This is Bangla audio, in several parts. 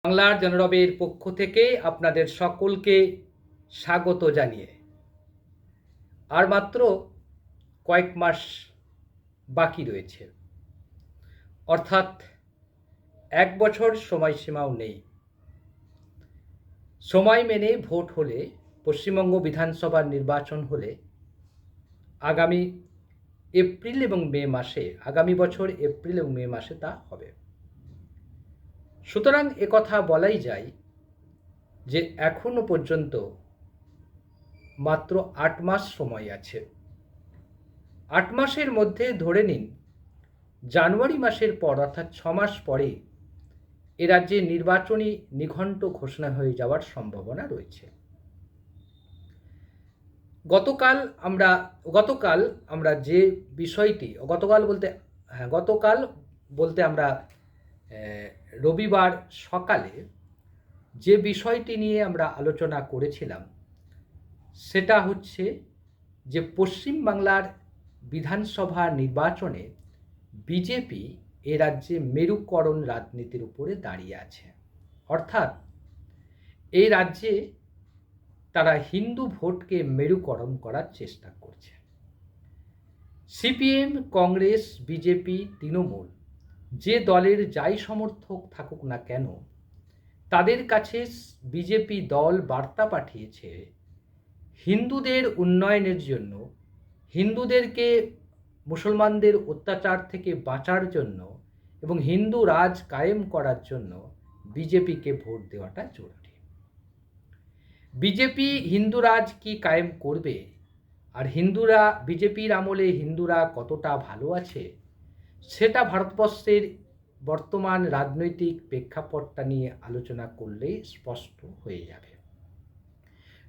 বাংলার জনরবের পক্ষ থেকে আপনাদের সকলকে স্বাগত জানিয়ে আর মাত্র কয়েক মাস বাকি রয়েছে, অর্থাৎ 1 বছর সময়সীমাও নেই। সময় মেনে ভোট হলে, পশ্চিমবঙ্গ বিধানসভার নির্বাচন হলে আগামী এপ্রিল এবং মে মাসে, আগামী বছর এপ্রিল এবং মে মাসে তা হবে। সুতরাং একথা বলাই যায় যে এখনো পর্যন্ত মাত্র 8 মাস সময় আছে। 8 মাসের মধ্যে ধরে নিন জানুয়ারি মাসের পর, অর্থাৎ 6 মাস পরে এ রাজ্যে নির্বাচনী নিঘণ্ট ঘোষণা হয়ে যাওয়ার সম্ভাবনা রয়েছে। গতকাল আমরা যে বিষয়টি, গতকাল বলতে আমরা রবিবার সকালে যে বিষয়টি নিয়ে আমরা আলোচনা করেছিলাম সেটা হচ্ছে যে পশ্চিমবাংলার বিধানসভা নির্বাচনে বিজেপি এ রাজ্যে মেরুকরণ রাজনীতির উপরে দাঁড়িয়ে আছে। অর্থাৎ এই রাজ্যে তারা হিন্দু ভোটকে মেরুকরণ করার চেষ্টা করছে। সিপিএম, কংগ্রেস, বিজেপি, তৃণমূল যে দলের যাই সমর্থক থাকুক না কেন, তাদের কাছে বিজেপি দল বার্তা পাঠিয়েছে হিন্দুদের উন্নয়নের জন্য, হিন্দুদেরকে মুসলমানদের অত্যাচার থেকে বাঁচার জন্য এবং হিন্দু রাজ কায়েম করার জন্য বিজেপিকে ভোট দেওয়াটা জরুরি। বিজেপি হিন্দু রাজ কি কায়েম করবে, আর বিজেপির আমলে হিন্দুরা কতটা ভালো আছে, সেটা ভারতবর্ষের বর্তমান রাজনৈতিক প্রেক্ষাপটটা নিয়ে আলোচনা করলেই স্পষ্ট হয়ে যাবে।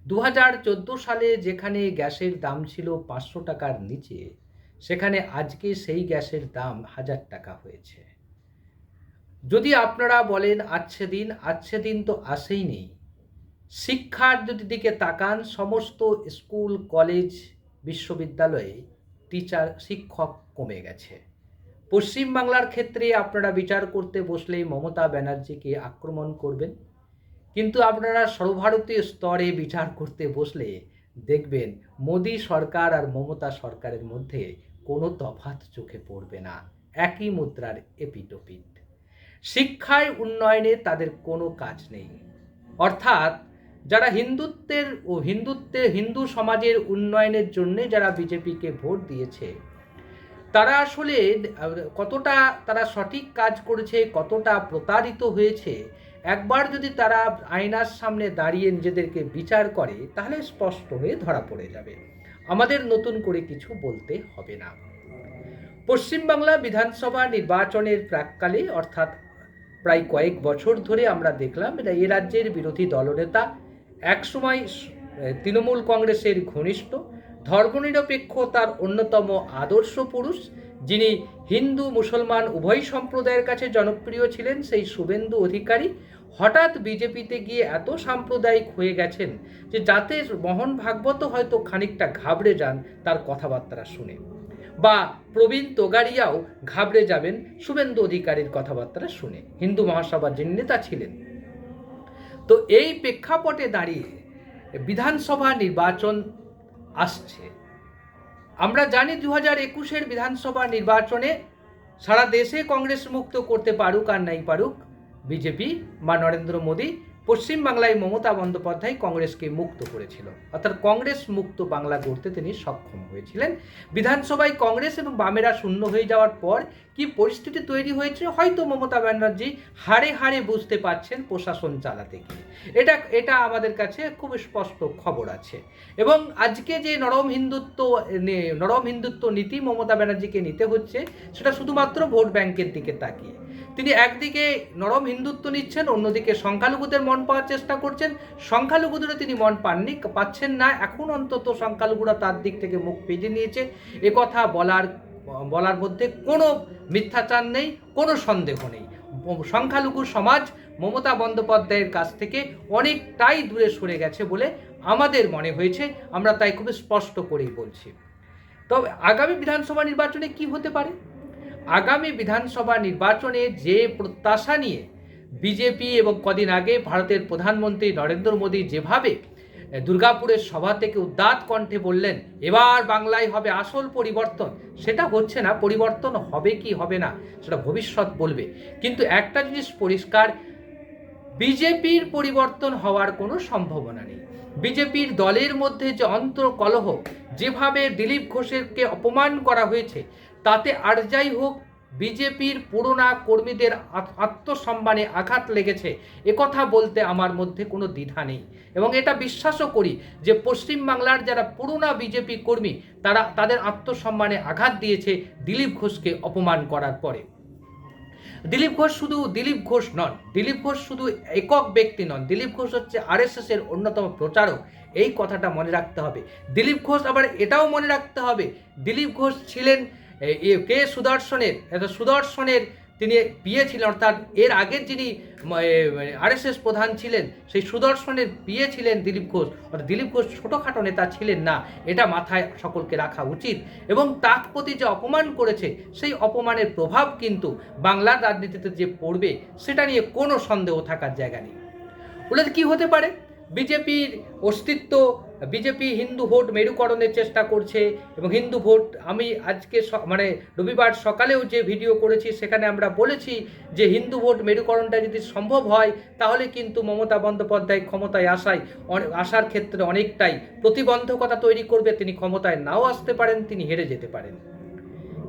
2014 সালে যেখানে গ্যাসের দাম ছিল 500 টাকার নিচে, সেখানে আজকে সেই গ্যাসের দাম 1000 টাকা হয়েছে। যদি আপনারা বলেন আচ্ছে দিন তো আসেই নেই। শিক্ষার যদি দিকে তাকান, সমস্ত স্কুল, কলেজ, বিশ্ববিদ্যালয়ে শিক্ষক কমে গেছে। পশ্চিমবাংলার ক্ষেত্রে আপনারা বিচার করতে বসলেই মমতা ব্যানার্জিকে আক্রমণ করবেন, কিন্তু আপনারা সর্বভারতীয় স্তরে বিচার করতে বসলে দেখবেন মোদী সরকার আর মমতা সরকারের মধ্যে কোনো তফাৎ চোখে পড়বে না, একই মুদ্রার এপিঠ-ওপিঠ। শিক্ষায় উন্নয়নে তাদের কোনো কাজ নেই। অর্থাৎ যারা হিন্দু সমাজের উন্নয়নের জন্য যারা বিজেপিকে ভোট দিয়েছে, তারা আসলে কতটা তারা সঠিক কাজ করেছে, কতটা প্রতারিত হয়েছে, একবার যদি তারা আয়নার সামনে দাঁড়িয়ে নিজেদেরকে বিচার করে তাহলে স্পষ্ট হয়ে ধরা পড়ে যাবে। আমাদের নতুন করে কিছু বলতে হবে না। পশ্চিমবাংলা বিধানসভা নির্বাচনের প্রাক্কালে, অর্থাৎ প্রায় কয়েক বছর ধরে আমরা দেখলাম এ রাজ্যের বিরোধী দলনেতা, একসময় তৃণমূল কংগ্রেসের ঘনিষ্ঠ, ধর্মনিরপেক্ষতার অন্যতম আদর্শ পুরুষ, যিনি হিন্দু মুসলমান উভয় সম্প্রদায়ের কাছে জনপ্রিয় ছিলেন, সেই শুভেন্দু অধিকারী হঠাৎ বিজেপিতে গিয়ে এত সাম্প্রদায়িক হয়ে গেছেন যে যাতে মোহন ভাগবত হয়তো খানিকটা ঘাবড়ে যান তার কথাবার্তা শুনে, বা প্রবীণ তোগাড়িয়াও ঘাবড়ে যাবেন শুভেন্দু অধিকারীর কথাবার্তা শুনে, হিন্দু মহাসভার যিনি নেতা ছিলেন। তো এই প্রেক্ষাপটে দাঁড়িয়ে বিধানসভা নির্বাচন আসছে। আমরা জানি 2021-এর বিধানসভা নির্বাচনে সারা দেশে কংগ্রেস মুক্ত করতে পারুক আর নাই পারুক বিজেপি বা নরেন্দ্র মোদী, পশ্চিমবাংলায় মমতা বন্দ্যোপাধ্যায় কংগ্রেসকে মুক্ত করেছিল, অর্থাৎ কংগ্রেস মুক্ত বাংলা গড়তে তিনি সক্ষম হয়েছিলেন। বিধানসভায় কংগ্রেস এবং বামেরা শূন্য হয়ে যাওয়ার পর কি পরিস্থিতি তৈরি হয়েছে হয়তো মমতা ব্যানার্জি হাড়ে হাড়ে বুঝতে পারছেন প্রশাসন চালাতে গিয়ে। এটা আমাদের কাছে খুব স্পষ্ট খবর আছে। এবং আজকে যে নরম হিন্দুত্ব নীতি মমতা ব্যানার্জিকে নিতে হচ্ছে, সেটা শুধুমাত্র ভোট ব্যাংকের দিকে তাকিয়ে। তিনি একদিকে নরম হিন্দুত্ব নিচ্ছেন, অন্যদিকে সংখ্যালঘুদের মন পাওয়ার চেষ্টা করছেন। সংখ্যালঘুদেরও তিনি মন পাচ্ছেন না। এখন অন্তত সংখ্যালঘুরা তার দিক থেকে মুখ ফিরিয়ে নিয়েছে। একথা বলার মধ্যে কোনো মিথ্যাচার নেই, কোনো সন্দেহ নেই। সংখ্যালঘু সমাজ মমতা বন্দ্যোপাধ্যায়ের কাছ থেকে অনেকটাই দূরে সরে গেছে বলে আমাদের মনে হয়েছে। আমরা তাই খুব স্পষ্ট করেই বলছি। তবে আগামী বিধানসভা নির্বাচনে কি হতে পারে? আগামী বিধানসভা নির্বাচনে যে প্রত্যাশা নিয়ে বিজেপি এবং কদিন আগে ভারতের প্রধানমন্ত্রী নরেন্দ্র মোদী যেভাবে দুর্গাপুরের সভা থেকে উদ্দাত কণ্ঠে বললেন এবার বাংলায় হবে আসল পরিবর্তন, সেটা হচ্ছে না। পরিবর্তন হবে কি হবে না সেটা ভবিষ্যৎ বলবে। কিন্তু একটা জিনিস পরিষ্কার, বিজেপির পরিবর্তন হওয়ার কোনো সম্ভাবনা নেই। বিজেপির দলের মধ্যে যে অন্তর্কলহ, যেভাবে দিলীপ ঘোষকে অপমান করা হয়েছে, তাতে আর যাই হোক বিজেপির পুরোনো কর্মীদের আত্মসম্মানে আঘাত লেগেছে, একথা বলতে আমার মধ্যে কোনো দ্বিধা নেই। এবং এটা বিশ্বাসও করি যে পশ্চিমবাংলার যারা পুরোনো বিজেপি কর্মী তাদের আত্মসম্মানে আঘাত দিয়েছে দিলীপ ঘোষকে অপমান করার পরে। দিলীপ ঘোষ শুধু দিলীপ ঘোষ নন, দিলীপ ঘোষ শুধু একক ব্যক্তি নন, দিলীপ ঘোষ হচ্ছে আরএসএসের অন্যতম প্রচারক। এই কথাটা মনে রাখতে হবে। দিলীপ ঘোষ আবার এটাও মনে রাখতে হবে, দিলীপ ঘোষ ছিলেন কে সুদর্শনের তিনি বিয়ে ছিলেন, অর্থাৎ এর আগের যিনি আরএসএস প্রধান ছিলেন সেই সুদর্শনের বিয়ে ছিলেন দিলীপ ঘোষ। অর্থাৎ দিলীপ ঘোষ ছোটোখাটো নেতা ছিলেন না, এটা মাথায় সকলকে রাখা উচিত। এবং তার প্রতি যে অপমান করেছে সেই অপমানের প্রভাব কিন্তু বাংলার রাজনীতিতে যে পড়বে সেটা নিয়ে কোনো সন্দেহ থাকার জায়গা নেই। বলে কি হতে পারে, বিজেপির অস্তিত্ব, বিজেপি হিন্দু ভোট মেরুকরণের চেষ্টা করছে এবং হিন্দু ভোট, আমি আজকে রবিবার সকালেও যে ভিডিও করেছি সেখানে আমরা বলেছি যে হিন্দু ভোট মেরুকরণটা যদি সম্ভব হয় তাহলে কিন্তু মমতা বন্দ্যোপাধ্যায় ক্ষমতায় আসার ক্ষেত্রে অনেকটাই প্রতিবন্ধকতা তৈরি করবে। তিনি ক্ষমতায় নাও আসতে পারেন, তিনি হেরে যেতে পারেন।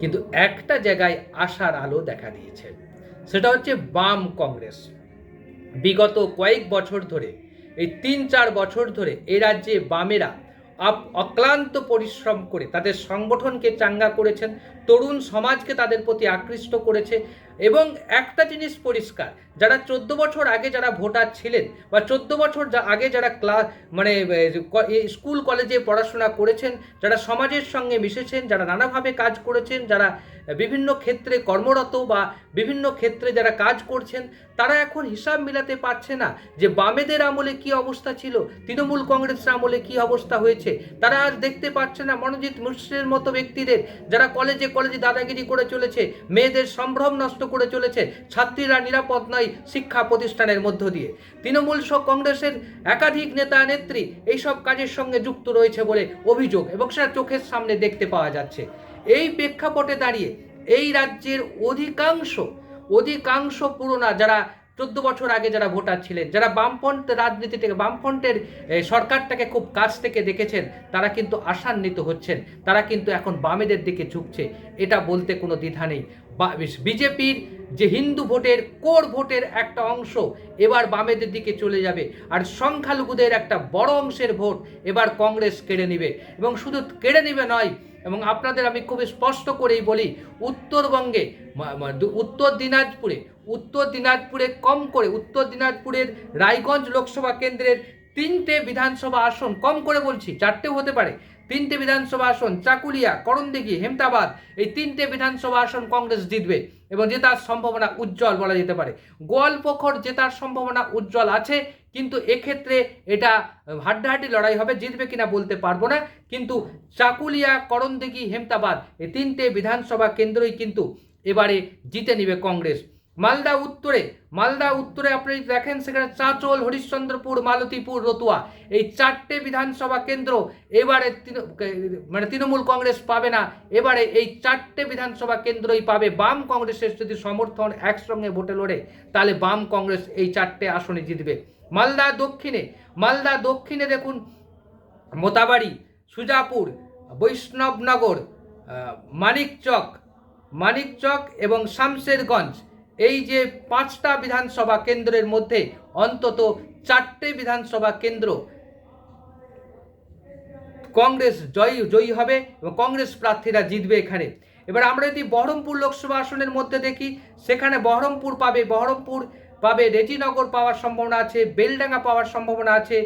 কিন্তু একটা জায়গায় আশার আলো দেখা দিয়েছে, সেটা হচ্ছে বাম কংগ্রেস। বিগত কয়েক বছর ধরে, এই ৩-৪ বছর ধরে এই রাজ্যে বামেরা অক্লান্ত পরিশ্রম করে তাদের সংগঠনকে চাঙ্গা করেছেন, তরুণ সমাজকে তাদের প্রতি আকৃষ্ট করেছে। এবং একটা জিনিস পরিষ্কার, যারা 14 বছর আগে যারা ভোটার ছিলেন বা 14 বছর আগে যারা স্কুল কলেজে পড়াশোনা করেছেন, যারা সমাজের সঙ্গে মিশেছেন, যারা নানাভাবে কাজ করেছেন, যারা বিভিন্ন ক্ষেত্রে কর্মরত বা বিভিন্ন ক্ষেত্রে যারা কাজ করছেন, তারা এখন হিসাব মিলাতে পারছে না যে বামেদের আমলে কি অবস্থা ছিল, তৃণমূল কংগ্রেসের আমলে কি অবস্থা হয়েছে। তারা আজ দেখতে পাচ্ছে না মনোজিৎ মুর্শিদের মতো ব্যক্তিদের, যারা কলেজে দাদাগিরি করে চলেছে, মেয়েদের সম্ভ্রম নষ্ট করে চলেছে, ছাত্রীরা নিরাপদ নয় শিক্ষা প্রতিষ্ঠানের মধ্য দিয়ে। তৃণমূল কংগ্রেসের একাধিক নেতা নেত্রী এইসব কাজের সঙ্গে যুক্ত রয়েছে বলে অভিযোগ এবং সেটা চোখের সামনে দেখতে পাওয়া যাচ্ছে। এই প্রেক্ষাপটে দাঁড়িয়ে এই রাজ্যের অধিকাংশ পুরোনো যারা 14 বছর আগে যারা ভোটার ছিলেন, যারা বামফ্রন্ট রাজনীতি থেকে বামফ্রন্টের সরকারটাকে খুব কাছ থেকে দেখেছেন, তারা কিন্তু আশান্বিত হচ্ছেন, তারা কিন্তু এখন বামেদের দিকে ঝুঁকছে। এটা বলতে কোনো দ্বিধা নেই। বিজেপির যে হিন্দু ভোটের কোর ভোটের একটা অংশ এবার বামেদের দিকে চলে যাবে, আর সংখ্যালঘুদের একটা বড় অংশের ভোট এবার কংগ্রেস কেড়ে নেবে। এবং শুধু কেড়ে নেবে নয়, এবং আপনাদের আমি খুবই স্পষ্ট করেই বলি, উত্তরবঙ্গে উত্তর দিনাজপুরে কম করে উত্তর দিনাজপুরের রায়গঞ্জ লোকসভা কেন্দ্রের 3টে বিধানসভা আসন, কম করে বলছি 4টেও হতে পারে, 3টে বিধানসভা আসন, চাকুলিয়া, করণদিঘি, হেমতাবাদ, এই 3টে বিধানসভা আসন কংগ্রেস জিতবে এবং জেতার সম্ভাবনা উজ্জ্বল বলা যেতে পারে। গোয়ালপুর জেতার সম্ভাবনা উজ্জ্বল আছে, কিন্তু এক্ষেত্রে এটা হাড্ডাহাড্ডি লড়াই হবে, জিতবে কিনা বলতে পারবো না। কিন্তু চাকুলিয়া, করণদিঘি, হেমতাবাদ এই 3টে বিধানসভা কেন্দ্রই কিন্তু এবারে জিতে নিবে কংগ্রেস। মালদা উত্তরে আপনি দেখেন সেখানে চাঁচল, হরিশ্চন্দ্রপুর, মালতীপুর, রতুয়া, এই 4টে বিধানসভা কেন্দ্র এবারে তৃণমূল কংগ্রেস পাবে না। এবারে এই 4টে বিধানসভা কেন্দ্রই পাবে বাম কংগ্রেসের যদি সমর্থন একসঙ্গে ভোটে লড়ে, তাহলে বাম কংগ্রেস এই 4টে আসনে জিতবে। মালদা দক্ষিণে দেখুন মোতাবাড়ি, সুজাপুর, বৈষ্ণবনগর, মানিকচক এবং শামশেরগঞ্জ, এই যে 5টা বিধানসভা কেন্দ্রের মধ্যে অন্তত 4টে বিধানসভা কেন্দ্র কংগ্রেস জয়ী হবে এবং কংগ্রেস প্রার্থীরা জিতবে এখানে। এবার আমরা যদি বহরমপুর লোকসভা আসনের মধ্যে দেখি, সেখানে বহরমপুর পাবে, রেজিনগর পাওয়ার সম্ভাবনা আছে, বেলডাঙ্গা পাওয়ার সম্ভাবনা আছে,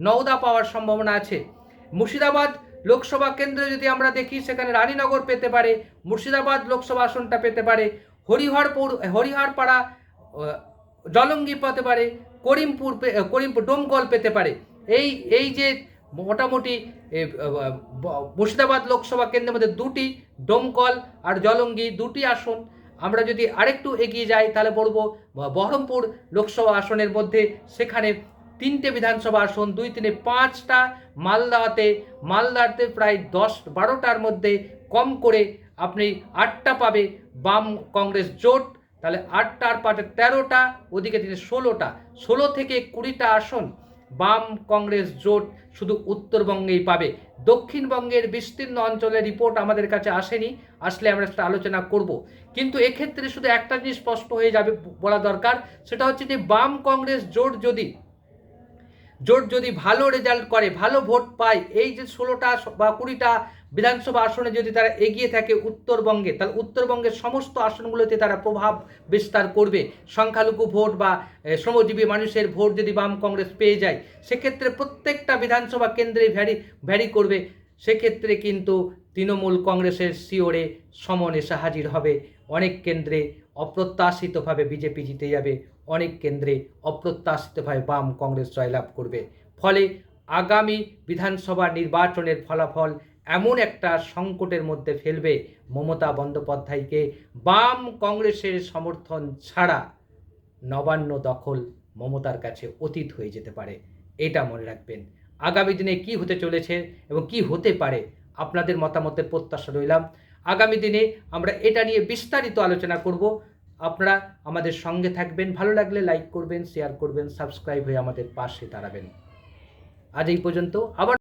নওদা পাওয়ার সম্ভাবনা আছে। মুর্শিদাবাদ লোকসভা কেন্দ্রে যদি আমরা দেখি, সেখানে রানীনগর পেতে পারে, মুর্শিদাবাদ লোকসভা আসনটা পেতে পারে, হরিহরপাড়া, জলঙ্গি পেতে পারে, করিমপুর, ডোমকল পেতে পারে। এই যে মোটামুটি মুর্শিদাবাদ লোকসভা কেন্দ্রের মধ্যে 2টি, ডোমকল আর জলঙ্গি 2টি আসন, আমরা যদি আরেকটু এগিয়ে যাই তাহলে বলবো বহরমপুর লোকসভা আসনের মধ্যে সেখানে 3টে বিধানসভা আসন, 2, 3, 5টা। মালদাতে প্রায় 10-12টার মধ্যে কম করে আপনি 8টা পাবে বাম কংগ্রেস জোট, তাহলে 8টা আর 5-এ 13টা, ওদিকে 16টা, 16 থেকে 20টা আসন বাম কংগ্রেস জোট শুধু উত্তরবঙ্গেই পাবে। দক্ষিণবঙ্গের বিস্তীর্ণ অঞ্চলের রিপোর্ট আমাদের কাছে আসেনি, আসলে আমরা সেটা আলোচনা করব। কিন্তু এক্ষেত্রে শুধু একটা জিনিস স্পষ্ট হয়ে যাবে, বলা দরকার, সেটা হচ্ছে যে বাম কংগ্রেস জোট যদি ভালো রেজাল্ট করে, ভালো ভোট পায়, এই যে 16টা বা 20টা বিধানসভা আসনে যদি তারা এগিয়ে থাকে উত্তরবঙ্গে, তাহলে উত্তরবঙ্গের সমস্ত আসনগুলোতে তারা প্রভাব বিস্তার করবে। সংখ্যালঘু ভোট বা শ্রমজীবী মানুষের ভোট যদি বাম কংগ্রেস পেয়ে যায়, সেক্ষেত্রে প্রত্যেকটা বিধানসভা কেন্দ্রে ভ্যারি করবে। সেক্ষেত্রে কিন্তু তৃণমূল কংগ্রেসের শিওরে সমন এসে হাজির হবে। অনেক কেন্দ্রে অপ্রত্যাশিতভাবে বিজেপি জিতে যাবে, অনেক কেন্দ্রে অপ্রত্যাশিতভাবে বাম কংগ্রেস জয়লাভ করবে। ফলে আগামী বিধানসভা নির্বাচনের ফলাফল এমন একটা সংকটের মধ্যে ফেলবে মমতা বন্দ্যোপাধ্যায়কে। বাম কংগ্রেসের সমর্থন ছাড়া নবান্ন দখল মমতার কাছে অতীত হয়ে যেতে পারে, এটা মনে রাখবেন। আগামী দিনে কি হতে চলেছে এবং কি হতে পারে, আপনাদের মতামতের প্রত্যাশা রইলাম। আগামী দিনে আমরা এটা নিয়ে বিস্তারিত আলোচনা করব। আপনারা আমাদের সঙ্গে থাকবেন, ভালো লাগলে লাইক করবেন, শেয়ার করবেন, সাবস্ক্রাইব হয়ে আমাদের পাশে দাঁড়াবেন। আজ এই পর্যন্ত। আবার